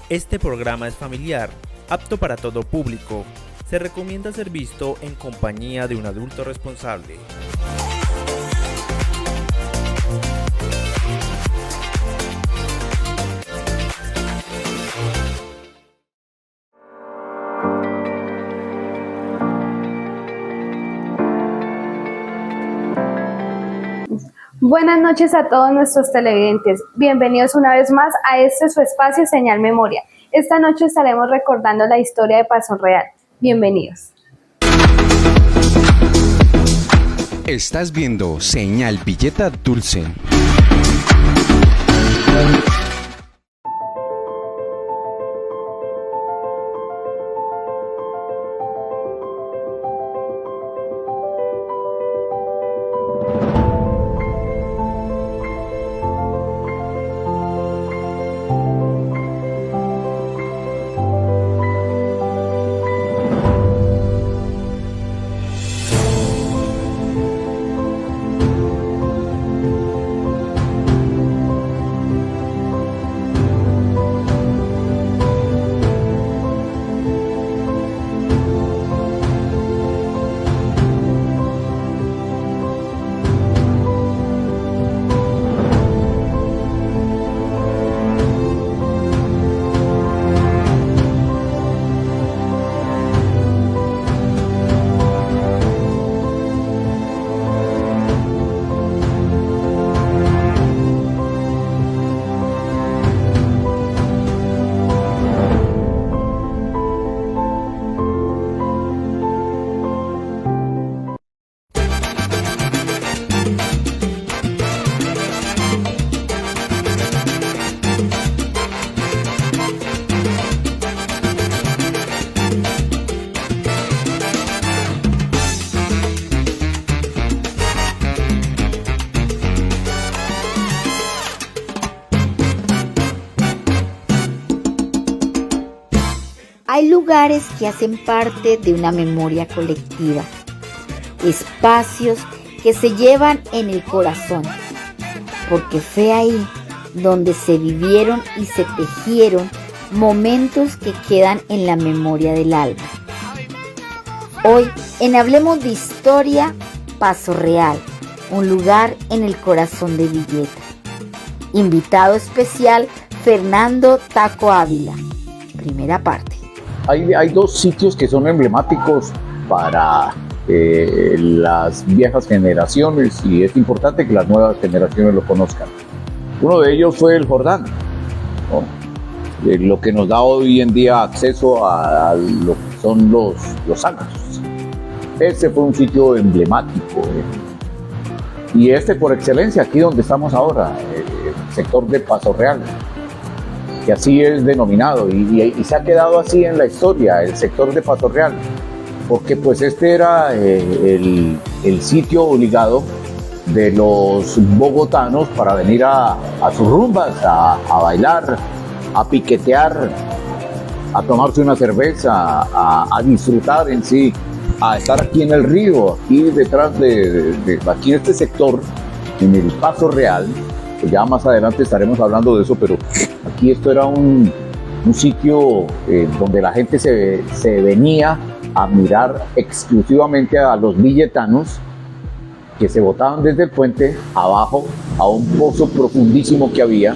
Este programa es familiar, apto para todo público. Se recomienda ser visto en compañía de un adulto responsable. Buenas noches a todos nuestros televidentes. Bienvenidos una vez más a este su espacio Señal Memoria. Esta noche estaremos recordando la historia de Paso Real. Bienvenidos. Estás viendo Señal Villeta Dulce. Hay lugares que hacen parte de una memoria colectiva, espacios que se llevan en el corazón, porque fue ahí donde se vivieron y se tejieron momentos que quedan en la memoria del alma. Hoy en Hablemos de Historia, Paso Real, un lugar en el corazón de Villeta. Invitado especial, Fernando Taco Ávila. Primera parte. Hay dos sitios que son emblemáticos para las viejas generaciones y es importante que las nuevas generaciones lo conozcan. Uno de ellos fue el Jordán, ¿no? Lo que nos da hoy en día acceso a lo que son los Santos. Este fue un sitio emblemático y por excelencia, aquí donde estamos ahora, el sector de Paso Real, que así es denominado y se ha quedado así en la historia, el sector de Paso Real, porque pues este era el sitio obligado de los bogotanos para venir a sus rumbas, a bailar, a piquetear, a tomarse una cerveza, a disfrutar en sí, a estar aquí en el río, aquí detrás aquí en este sector, en el Paso Real. Pues ya más adelante estaremos hablando de eso, pero aquí esto era un sitio donde la gente se venía a mirar exclusivamente a los villetanos que se botaban desde el puente abajo a un pozo profundísimo que había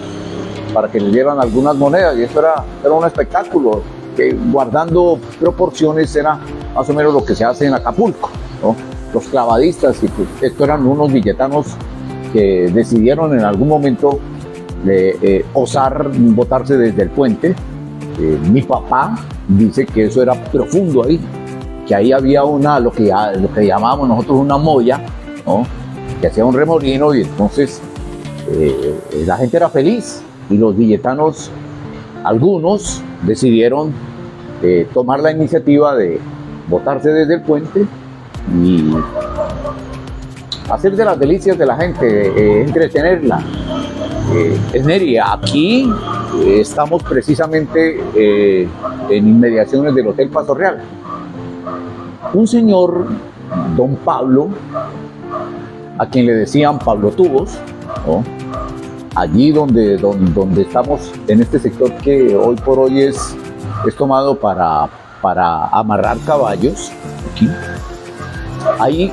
para que les dieran algunas monedas, y eso era un espectáculo que, guardando proporciones, era más o menos lo que se hace en Acapulco, ¿no? Los clavadistas, y pues esto eran unos villetanos que decidieron en algún momento osar botarse desde el puente. Mi papá dice que eso era profundo ahí, que ahí había lo que llamábamos nosotros una moya, ¿no? Que hacía un remolino, y entonces la gente era feliz, y los villetanos, algunos, decidieron tomar la iniciativa de botarse desde el puente y hacer de las delicias de la gente, entretenerla. Esneri, aquí estamos precisamente en inmediaciones del Hotel Paso Real. Un señor, don Pablo, a quien le decían Pablo Tubos, ¿no? allí donde estamos, en este sector que hoy por hoy es tomado para amarrar caballos, aquí, ahí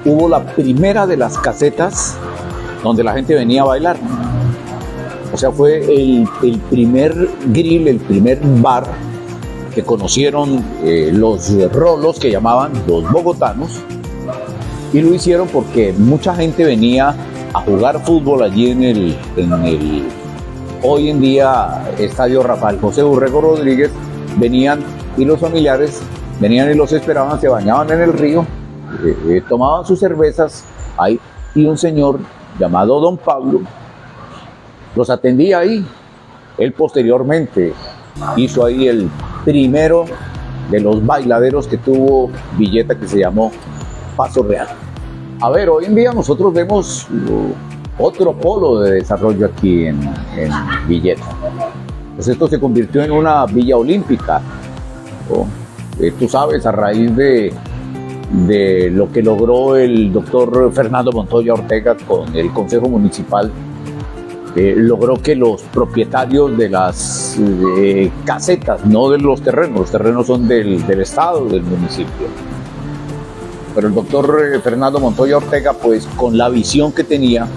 hubo la primera de las casetas donde la gente venía a bailar. O sea, fue el primer grill, el primer bar que conocieron los rolos, que llamaban los bogotanos, y lo hicieron porque mucha gente venía a jugar fútbol allí en el hoy en día Estadio Rafael José Urrego Rodríguez. Venían y los familiares venían y los esperaban, se bañaban en el río, tomaban sus cervezas ahí, y un señor llamado Don Pablo los atendía ahí. Él posteriormente hizo ahí el primero de los bailaderos que tuvo Villeta, que se llamó Paso Real. A ver, hoy en día nosotros vemos otro polo de desarrollo aquí en Villeta. Pues esto se convirtió en una villa olímpica, ¿no? Tú sabes, a raíz de lo que logró el doctor Fernando Montoya Ortega con el Consejo Municipal, logró que los propietarios de las casetas, no de los terrenos son del Estado, del municipio, pero el doctor Fernando Montoya Ortega, pues con la visión que tenía,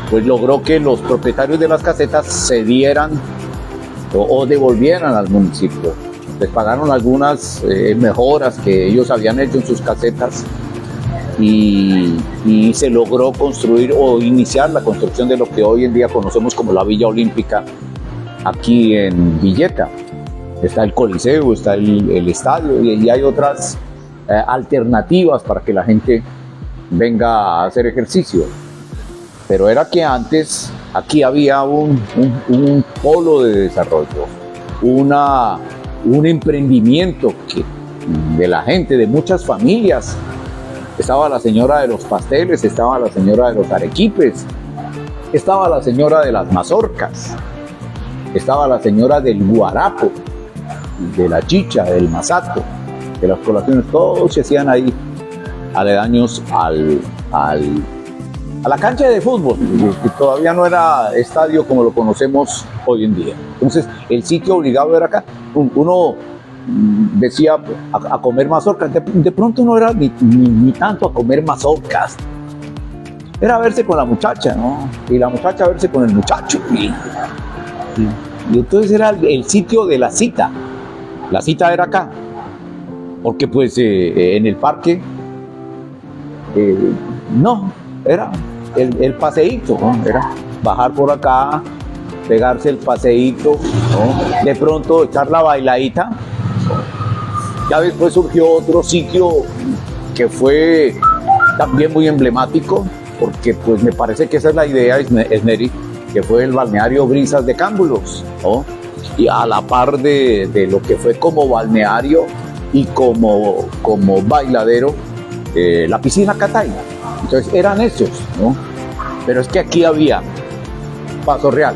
pues logró que los propietarios de las casetas cedieran o devolvieran al municipio. Les pagaron algunas mejoras que ellos habían hecho en sus casetas, y se logró construir o iniciar la construcción de lo que hoy en día conocemos como la Villa Olímpica aquí en Villeta. Está el Coliseo, está el estadio, y hay otras alternativas para que la gente venga a hacer ejercicio. Pero era que antes aquí había un polo de desarrollo, un emprendimiento de la gente, de muchas familias. Estaba la señora de los pasteles, estaba la señora de los arequipes, estaba la señora de las mazorcas, estaba la señora del guarapo, de la chicha, del masato, de las colaciones. Todos se hacían ahí aledaños a la cancha de fútbol, que todavía no era estadio como lo conocemos hoy en día. Entonces el sitio obligado era acá. Uno decía a comer mazorcas, de pronto no era ni tanto a comer mazorcas, era a verse con la muchacha, ¿no? Y la muchacha a verse con el muchacho, y entonces era el sitio de la cita. La cita era acá, porque pues en el parque no, era el paseíto, ¿no? Era bajar por acá, pegarse el paseíto, ¿no? De pronto echar la bailadita. Ya después surgió otro sitio que fue también muy emblemático, porque pues me parece que esa es la idea, Esneri, que fue el balneario Brisas de Cámbulos, ¿no? Y a la par de lo que fue como balneario y como bailadero, la piscina Catay. Entonces eran esos, ¿no? Pero es que aquí había Paso Real,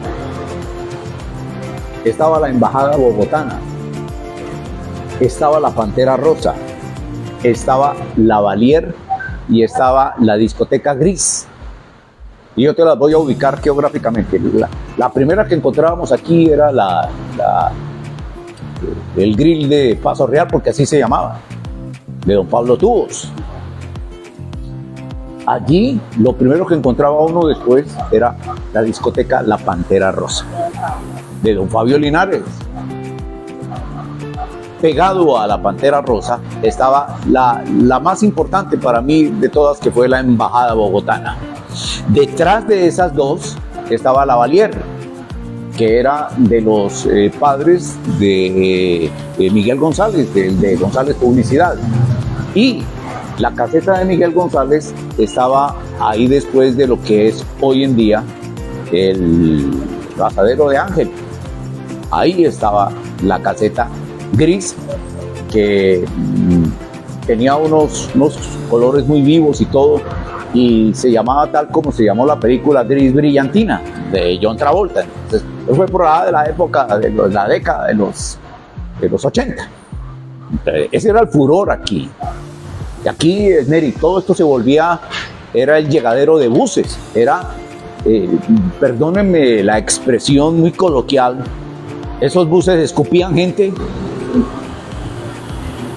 estaba la Embajada Bogotana, estaba la Pantera Rosa, estaba la Valier y estaba la discoteca Gris. Y yo te las voy a ubicar geográficamente. La primera que encontrábamos aquí era el grill de Paso Real, porque así se llamaba, de don Pablo Tubos. Allí lo primero que encontraba uno después era la discoteca La Pantera Rosa, de don Fabio Linares. Pegado a la Pantera Rosa estaba la más importante para mí de todas, que fue la Embajada Bogotana. Detrás de esas dos estaba la Valier, que era de los padres de Miguel González, de González Publicidad. Y la caseta de Miguel González estaba ahí después de lo que es hoy en día el Asadero de Ángel. Ahí estaba la caseta Gris, que tenía unos colores muy vivos y todo, y se llamaba tal como se llamó la película Gris Brillantina de John Travolta. Entonces, fue por allá de la época de la década de los 80. Entonces, ese era el furor aquí. Y aquí, Neri, todo esto se volvía, era el llegadero de buses, era perdónenme la expresión muy coloquial, esos buses escupían gente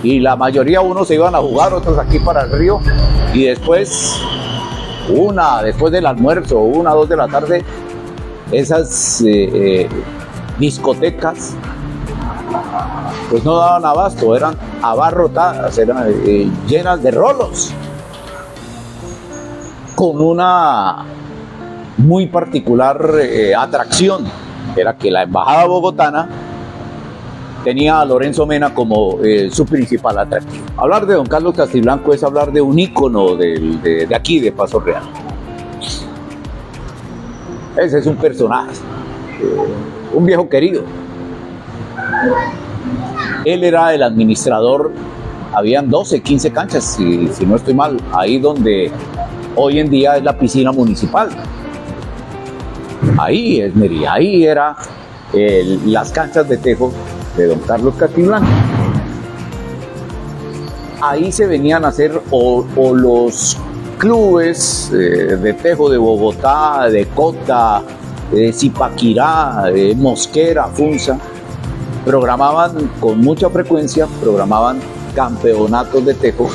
y la mayoría, unos se iban a jugar, otros aquí para el río, y después después del almuerzo, 1 o 2 de la tarde, esas discotecas pues no daban abasto, eran abarrotadas, eran llenas de rolos, con una muy particular atracción, era que la embajada bogotana tenía a Lorenzo Mena como su principal atractivo. Hablar de don Carlos Castiblanco es hablar de un ícono de aquí, de Paso Real. Ese es un personaje, un viejo querido. Él era el administrador, habían 12, 15 canchas, si no estoy mal, ahí donde hoy en día es la piscina municipal. Ahí es, Meri, ahí era las canchas de tejo de don Carlos Castiblanco. Ahí se venían a hacer o los clubes de tejo de Bogotá, de Cota, de Zipaquirá, de Mosquera, Funza, programaban con mucha frecuencia, programaban campeonatos de tejo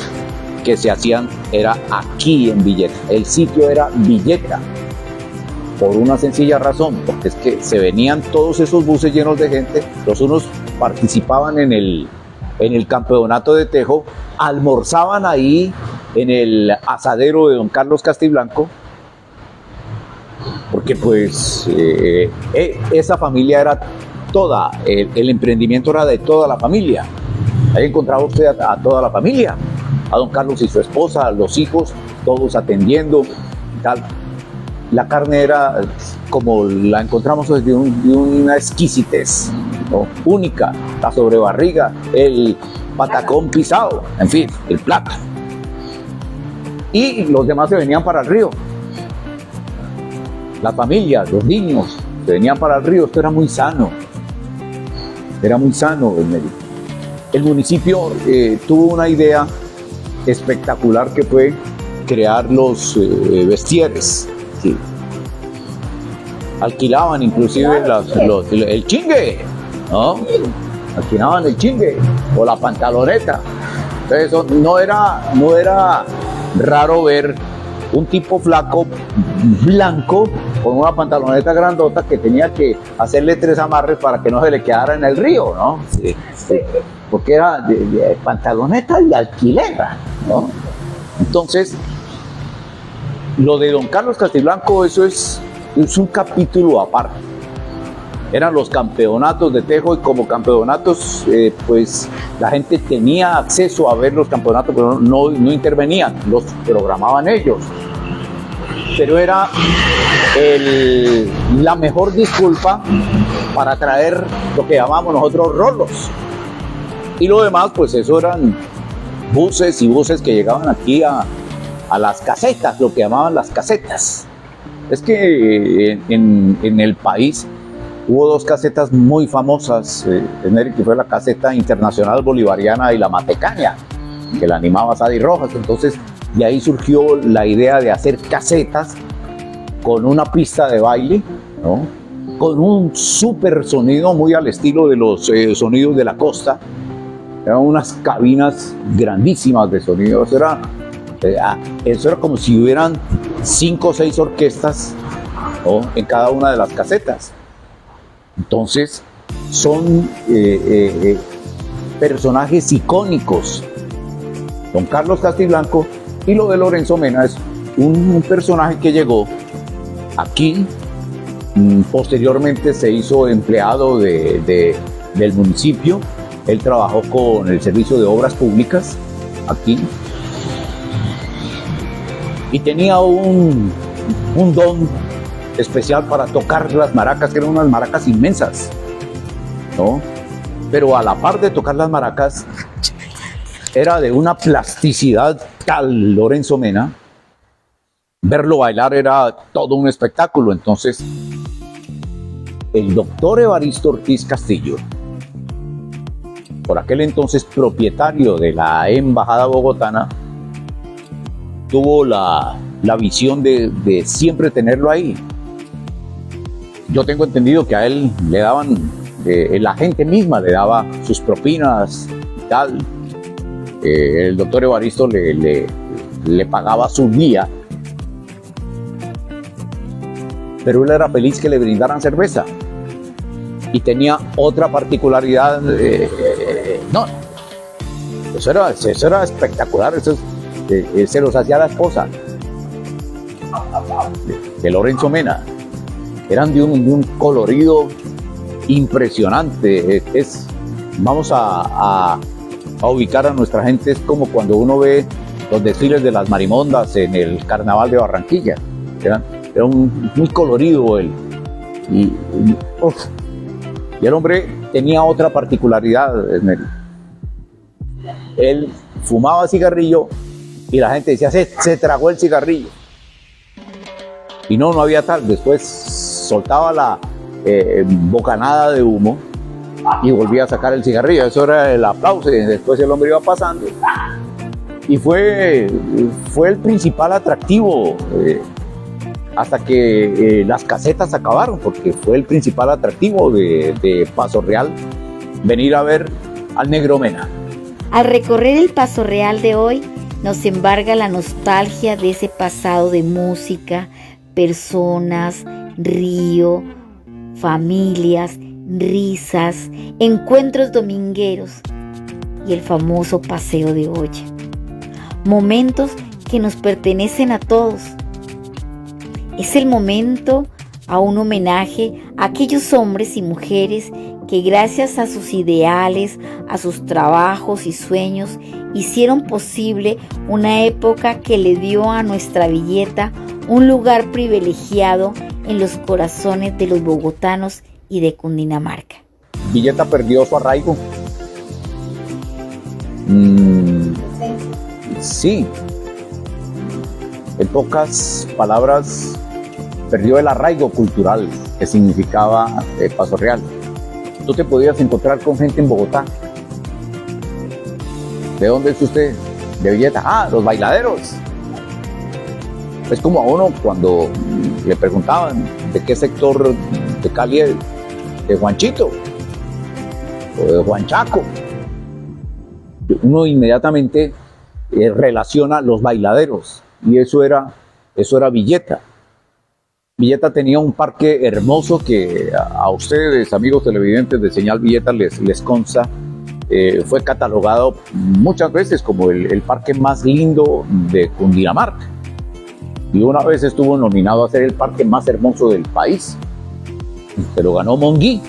que se hacían, era aquí en Villeta. El sitio era Villeta, por una sencilla razón, porque es que se venían todos esos buses llenos de gente, los unos participaban en el campeonato de tejo, almorzaban ahí en el asadero de don Carlos Castiblanco, porque pues esa familia era toda, el emprendimiento era de toda la familia. Ahí encontraba usted a toda la familia, a don Carlos y su esposa, a los hijos, todos atendiendo y tal. La carne era como la encontramos de una exquisitez, ¿no? Única, la sobrebarriga, el patacón pisado, en fin, el plato. Y los demás se venían para el río. Las familias, los niños, se venían para el río. Esto era muy sano. Era muy sano el medio. El municipio tuvo una idea espectacular que fue crear los vestieres. Sí. Alquilaban inclusive el chingue, ¿no? Alquilaban el chingue o la pantaloneta. Entonces eso no era raro ver un tipo flaco, blanco, con una pantaloneta grandota que tenía que hacerle 3 amarres para que no se le quedara en el río, ¿no? Sí, sí. Porque era de pantaloneta y alquilera, ¿no? Entonces, lo de don Carlos Castiblanco, eso es un capítulo aparte. Eran los campeonatos de tejo y como campeonatos, pues la gente tenía acceso a ver los campeonatos, pero no intervenían, los programaban ellos. Pero era la mejor disculpa para traer lo que llamamos nosotros rolos. Y lo demás, pues eso eran buses y buses que llegaban aquí a las casetas, lo que llamaban las casetas. Es que en el país hubo 2 casetas muy famosas, que fue la caseta internacional bolivariana y la Matecaña, que la animaba Sadi Rojas. Entonces, de ahí surgió la idea de hacer casetas con una pista de baile, ¿no? Con un súper sonido muy al estilo de los sonidos de la costa. Eran unas cabinas grandísimas de sonido. Eso era como si hubieran 5 o 6 orquestas, ¿no? En cada una de las casetas. Entonces son personajes icónicos. Don Carlos Castiblanco, y lo de Lorenzo Mena es un personaje que llegó aquí, posteriormente se hizo empleado del municipio. Él trabajó con el servicio de obras públicas aquí y tenía un don especial para tocar las maracas, que eran unas maracas inmensas, ¿no? Pero a la par de tocar las maracas, era de una plasticidad tal Lorenzo Mena. Verlo bailar era todo un espectáculo. Entonces, el doctor Evaristo Ortiz Castillo, por aquel entonces propietario de la embajada bogotana, tuvo la visión de siempre tenerlo ahí. Yo tengo entendido que a él le daban, la gente misma le daba sus propinas y tal. El doctor Evaristo le pagaba su día, pero él era feliz que le brindaran cerveza. Y tenía otra particularidad, no, eso era espectacular, se los hacía la esposa de Lorenzo Mena. Eran de un colorido impresionante. Vamos a ubicar a nuestra gente, es como cuando uno ve los desfiles de las marimondas en el Carnaval de Barranquilla. Era muy colorido él. Y el hombre tenía otra particularidad. Él fumaba cigarrillo y la gente decía, se tragó el cigarrillo. Y no había tal. Después soltaba la bocanada de humo y volvía a sacar el cigarrillo. Eso era el aplauso, y después el hombre iba pasando. Y fue el principal atractivo hasta que las casetas acabaron, porque fue el principal atractivo de Paso Real, venir a ver al Negro Mena. Al recorrer el Paso Real de hoy, nos embarga la nostalgia de ese pasado de música, personas, río, familias, risas, encuentros domingueros y el famoso paseo de olla. Momentos que nos pertenecen a todos. Es el momento a un homenaje a aquellos hombres y mujeres que gracias a sus ideales, a sus trabajos y sueños, hicieron posible una época que le dio a nuestra Villeta un lugar privilegiado en los corazones de los bogotanos y de Cundinamarca. Villeta perdió su arraigo. Sí. En pocas palabras, perdió el arraigo cultural que significaba Paso Real. Tú te podías encontrar con gente en Bogotá. ¿De dónde es usted? De Villeta. Ah, los bailaderos. Es como a uno cuando le preguntaban de qué sector de Cali es, de Juanchito o de Juanchaco. Uno inmediatamente relaciona los bailaderos, y eso era Villeta. Villeta tenía un parque hermoso que a ustedes, amigos televidentes de Señal Villeta, les consta. Fue catalogado muchas veces como el parque más lindo de Cundinamarca. Y una vez estuvo nominado a ser el parque más hermoso del país. Se lo ganó Monguí.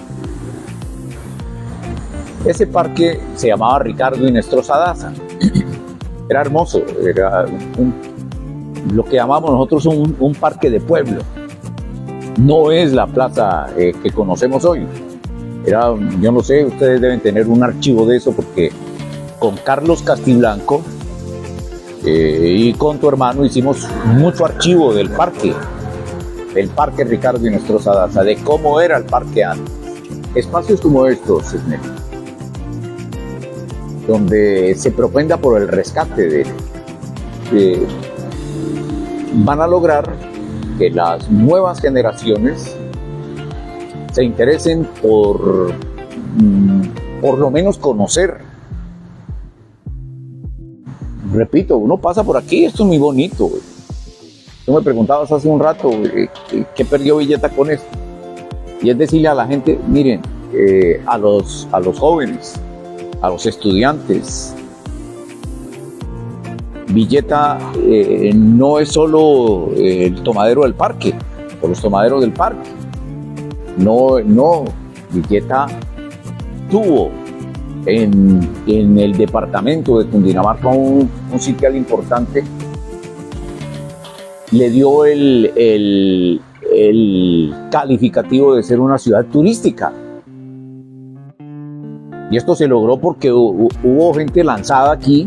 Ese parque se llamaba Ricardo Inestrosa Daza. Era hermoso, era lo que llamamos nosotros un parque de pueblo. No es la plaza que conocemos hoy. Yo no sé, ustedes deben tener un archivo de eso, porque con Carlos Castiblanco y con tu hermano hicimos mucho archivo del parque Ricardo Inestrosa Daza, de cómo era el parque antes. Espacios como estos, donde se propenda por el rescate van a lograr que las nuevas generaciones se interesen por lo menos conocer. Repito, uno pasa por aquí, esto es muy bonito. Tú me preguntabas hace un rato, ¿qué perdió Villeta con esto? Y es decirle a la gente, miren, a los jóvenes, a los estudiantes, Villeta no es solo el tomadero del parque, o los tomaderos del parque. No, Villeta tuvo en el departamento de Cundinamarca un sitial importante. Le dio el calificativo de ser una ciudad turística. Y esto se logró porque hubo gente lanzada aquí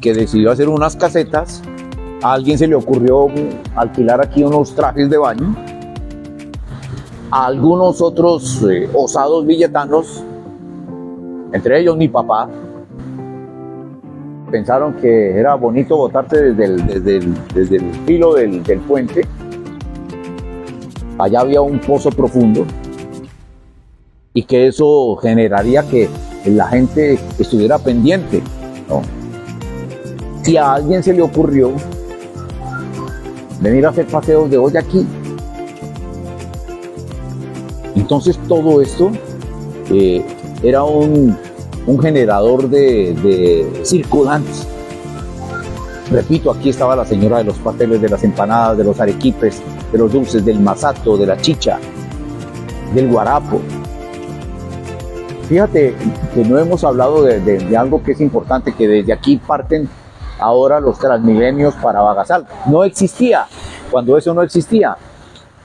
que decidió hacer unas casetas. A alguien se le ocurrió alquilar aquí unos trajes de baño. A algunos otros osados villetanos, entre ellos mi papá, pensaron que era bonito botarse desde el filo del puente allá había un pozo profundo y que eso generaría que la gente estuviera pendiente, ¿no? Si a alguien se le ocurrió venir a hacer paseos de olla aquí, entonces todo esto era un generador de circulantes. Repito, aquí estaba la señora de los pasteles, de las empanadas, de los arequipes, de los dulces, del masato, de la chicha, del guarapo. Fíjate que no hemos hablado de algo que es importante, que desde aquí parten ahora los Transmilenios para Bagasal. No existía, cuando eso no existía.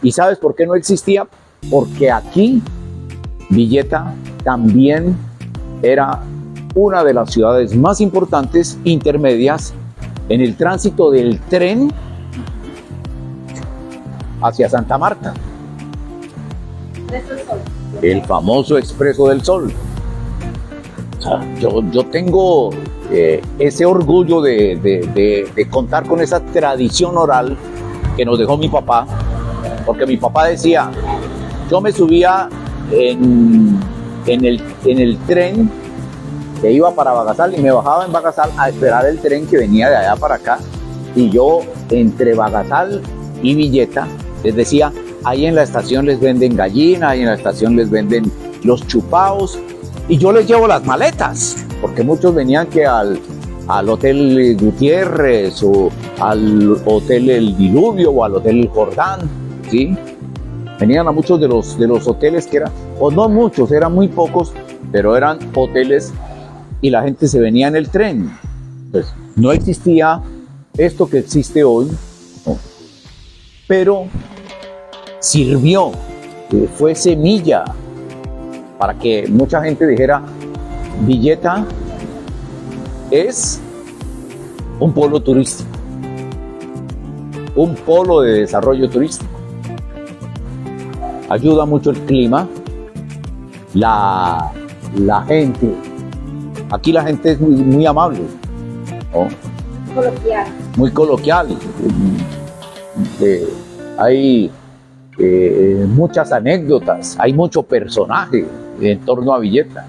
¿Y sabes por qué no existía? Porque aquí Villeta también era una de las ciudades más importantes, intermedias, en el tránsito del tren hacia Santa Marta. El famoso Expreso del Sol. O sea, yo tengo ese orgullo de contar con esa tradición oral que nos dejó mi papá, porque mi papá decía, yo me subía en el tren que iba para Bagasal y me bajaba en Bagasal a esperar el tren que venía de allá para acá, y yo entre Bagasal y Villeta les decía, ahí en la estación les venden gallina, ahí en la estación les venden los chupaos, y yo les llevo las maletas, porque muchos venían que al Hotel Gutiérrez o al Hotel El Diluvio o al Hotel El Jordán, ¿sí? Venían a muchos de los hoteles que eran, o no muchos, eran muy pocos, pero eran hoteles, y la gente se venía en el tren. Pues no existía esto que existe hoy, no. Pero sirvió, fue semilla para que mucha gente dijera, Villeta es un polo turístico, un polo de desarrollo turístico. Ayuda mucho el clima, la gente. Aquí la gente es muy amable, ¿no? Coloquial. Muy coloquial. Hay muchas anécdotas, hay mucho personaje en torno a Villeta,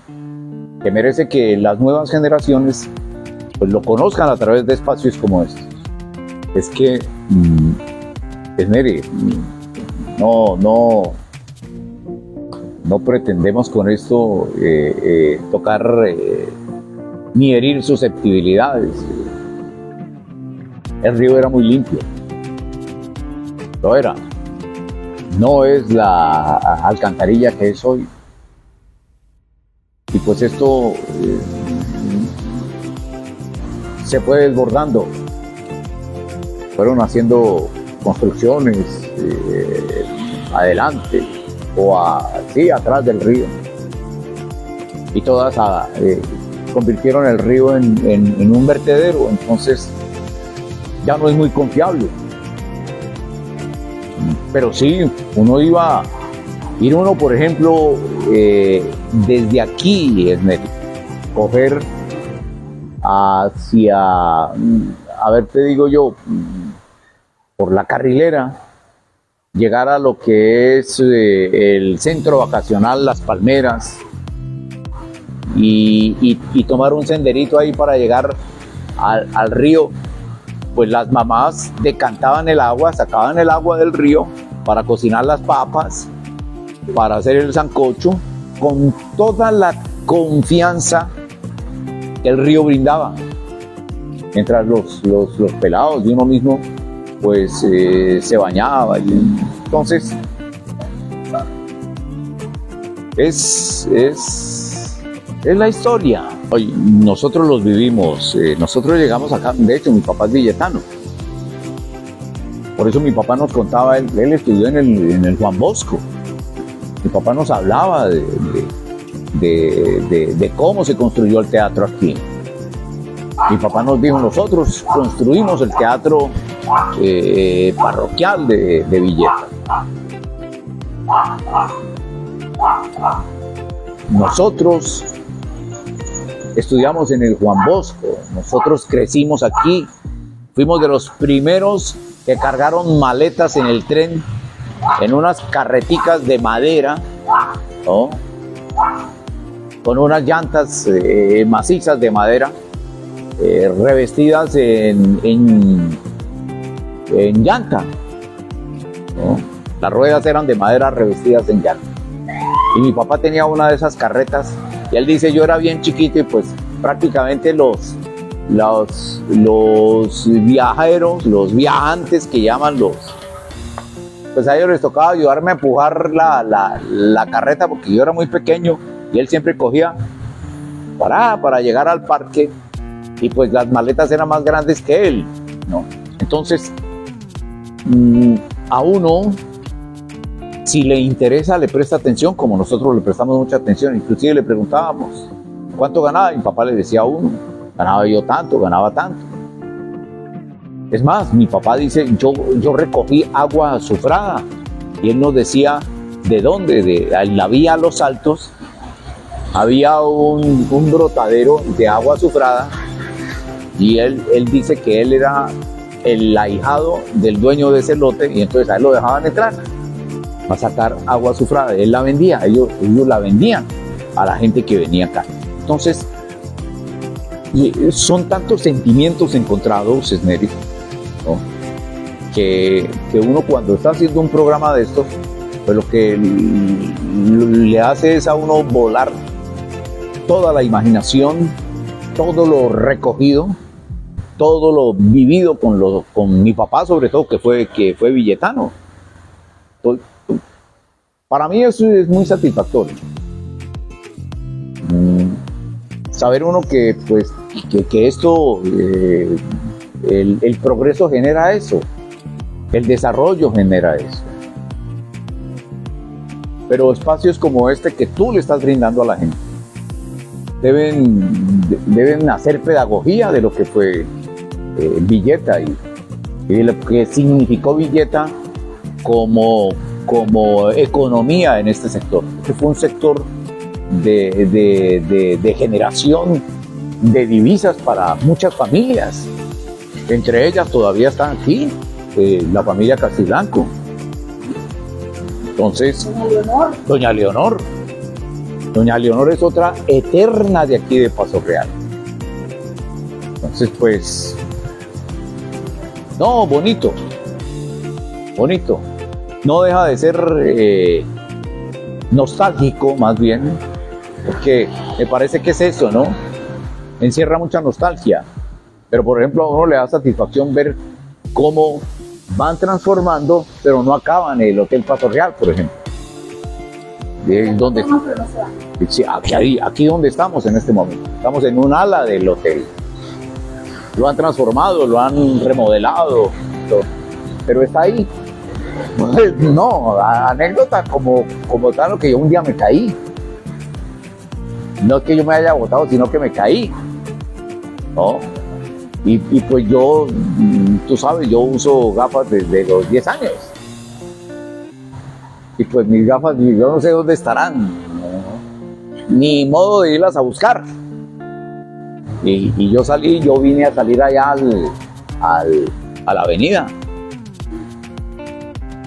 que merece que las nuevas generaciones pues lo conozcan a través de espacios como estos. Es que, mire, no pretendemos con esto tocar ni herir susceptibilidades. El río era muy limpio, lo era. No es la alcantarilla que es hoy. Y pues esto se fue desbordando. Fueron haciendo construcciones adelante o atrás del río. Y todas convirtieron el río en un vertedero. Entonces ya no es muy confiable. Pero sí, ir uno, por ejemplo, desde aquí, coger hacia, a ver, te digo yo, por la Carrilera, llegar a lo que es el centro vacacional Las Palmeras y tomar un senderito ahí para llegar al río. Pues las mamás decantaban el agua, sacaban el agua del río para cocinar las papas, para hacer el sancocho, con toda la confianza que el río brindaba. Mientras los pelados y uno mismo, pues se bañaba. Entonces, es la historia. Oye, nosotros los vivimos, nosotros llegamos acá, de hecho mi papá es villetano. Por eso mi papá nos contaba, él estudió en el Juan Bosco. Mi papá nos hablaba de cómo se construyó el teatro aquí. Mi papá nos dijo, nosotros construimos el teatro parroquial de Villeta. Nosotros estudiamos en el Juan Bosco, nosotros crecimos aquí, fuimos de los primeros que cargaron maletas en el tren en unas carreticas de madera, ¿no? Con unas llantas macizas de madera, revestidas en llanta, ¿no? Las ruedas eran de madera revestidas en llanta. Y mi papá tenía una de esas carretas, y él dice, yo era bien chiquito y pues prácticamente los viajeros, los viajantes que llaman pues a ellos les tocaba ayudarme a empujar la carreta porque yo era muy pequeño y él siempre cogía para llegar al parque y pues las maletas eran más grandes que él, ¿no? Entonces, a uno, si le interesa, le presta atención, como nosotros le prestamos mucha atención. Inclusive le preguntábamos, ¿cuánto ganaba? Y mi papá le decía a uno, ganaba yo tanto, ganaba tanto. Es más, mi papá dice, yo recogí agua azufrada. Y él nos decía, ¿de dónde? En la vía Los Altos había un brotadero de agua azufrada. Y él dice que él era el ahijado del dueño de ese lote, y entonces a él lo dejaban entrar a sacar agua azufrada. Él la vendía, ellos la vendían a la gente que venía acá. Entonces, son tantos sentimientos encontrados, Esneri, ¿no? que uno cuando está haciendo un programa de estos, pues lo que le hace es a uno volar toda la imaginación, todo lo recogido, todo lo vivido con mi papá, sobre todo, que fue villetano. Entonces, para mí eso es muy satisfactorio. Saber uno que esto, el progreso genera eso, el desarrollo genera eso. Pero espacios como este que tú le estás brindando a la gente deben hacer pedagogía de lo que fue Villeta y de lo que significó Villeta como economía en este sector, que fue un sector de generación de divisas para muchas familias. Entre ellas todavía están aquí la familia Castiblanco. Entonces, Doña Leonor es otra eterna de aquí de Paso Real. Entonces, pues, no, bonito. No deja de ser nostálgico, más bien, porque me parece que es eso, ¿no? Encierra mucha nostalgia. Pero, por ejemplo, a uno le da satisfacción ver cómo van transformando, pero no acaban el Hotel Paso Real, por ejemplo. Donde, sí, aquí donde estamos en este momento. Estamos en un ala del hotel. Lo han transformado, lo han remodelado, pero está ahí. No, anécdota como tal, lo que yo un día me caí. No es que yo me haya botado, sino que me caí, ¿no? Y pues yo, tú sabes, yo uso gafas desde los 10 años. Y pues mis gafas, yo no sé dónde estarán, ¿no? Ni modo de irlas a buscar. Y yo vine a salir allá a la avenida.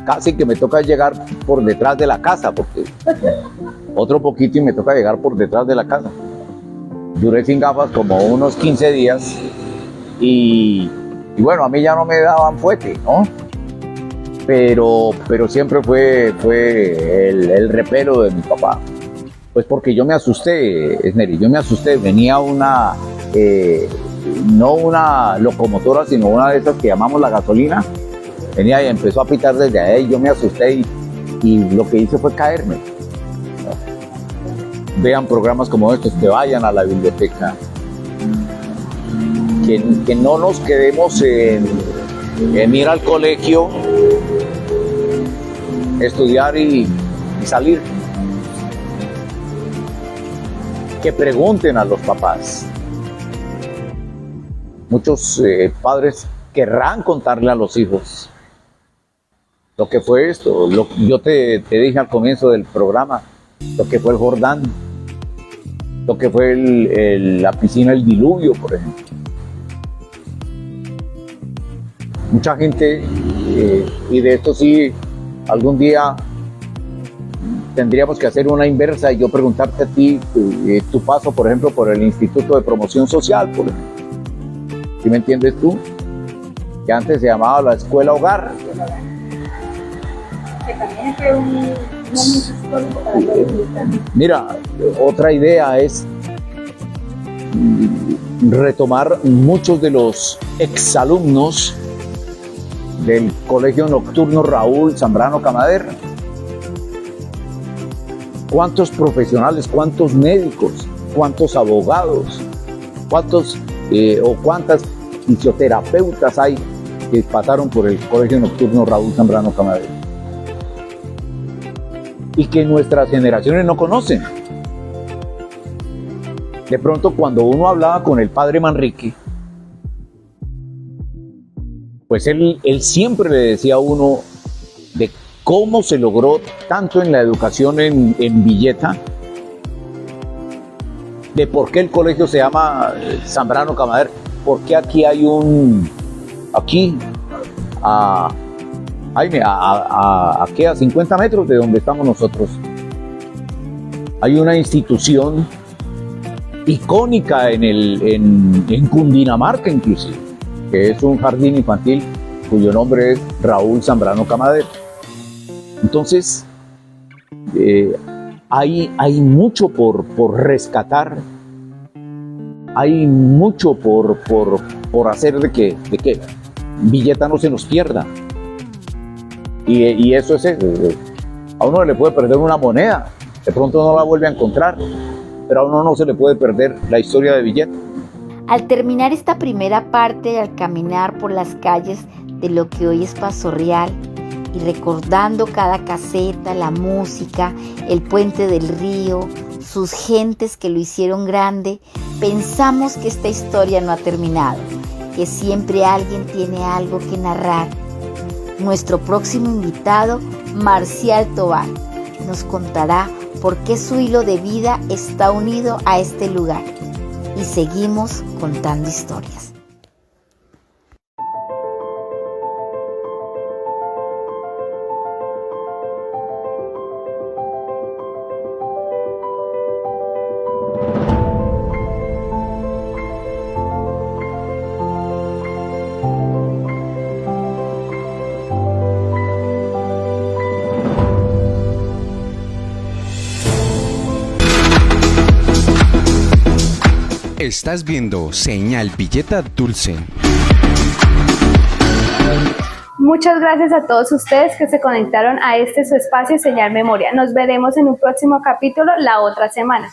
Casi que me toca llegar por detrás de la casa, porque otro poquito y me toca llegar por detrás de la casa. Duré sin gafas como unos 15 días y bueno, a mí ya no me daban fuete, ¿no? Pero siempre fue el repelo de mi papá. Pues porque yo me asusté, Esneri, venía no una locomotora, sino una de esas que llamamos la gasolina. Venía y empezó a pitar desde ahí, yo me asusté y lo que hice fue caerme. Vean programas como estos, que vayan a la biblioteca, que no nos quedemos en ir al colegio, estudiar y salir. Que pregunten a los papás. Muchos padres querrán contarle a los hijos lo que fue esto. Yo te dije al comienzo del programa, lo que fue el Jordán, lo que fue la piscina El Diluvio, por ejemplo. Mucha gente, y de esto sí algún día tendríamos que hacer una inversa y yo preguntarte a ti tu paso, por ejemplo, por el Instituto de Promoción Social, por ejemplo. ¿Sí me entiendes tú? Que antes se llamaba la Escuela Hogar. Que también fue un momento histórico para todos. Mira, otra idea es retomar muchos de los exalumnos del Colegio Nocturno Raúl Zambrano Camader. ¿Cuántos profesionales, cuántos médicos, cuántos abogados, cuántas fisioterapeutas hay que pasaron por el Colegio Nocturno Raúl Zambrano Camader y que nuestras generaciones no conocen? De pronto, cuando uno hablaba con el padre Manrique, pues él siempre le decía a uno de cómo se logró tanto en la educación en Villeta, de por qué el colegio se llama Zambrano Camader, por qué aquí hay aquí a 50 metros de donde estamos nosotros, hay una institución icónica en Cundinamarca inclusive, que es un jardín infantil cuyo nombre es Raúl Zambrano Camader. Entonces, hay mucho por rescatar, hay mucho por hacer de que Villeta no se nos pierda. Y eso es eso. A uno le puede perder una moneda, de pronto no la vuelve a encontrar, pero a uno no se le puede perder la historia de Villeta. Al terminar esta primera parte, al caminar por las calles de lo que hoy es Paso Real y recordando cada caseta, la música, el puente del río, sus gentes que lo hicieron grande, pensamos que esta historia no ha terminado, que siempre alguien tiene algo que narrar. Nuestro próximo invitado, Marcial Tobar, nos contará por qué su hilo de vida está unido a este lugar. Y seguimos contando historias. Estás viendo Señal Villeta Dulce. Muchas gracias a todos ustedes que se conectaron a su espacio Señal Memoria. Nos veremos en un próximo capítulo la otra semana.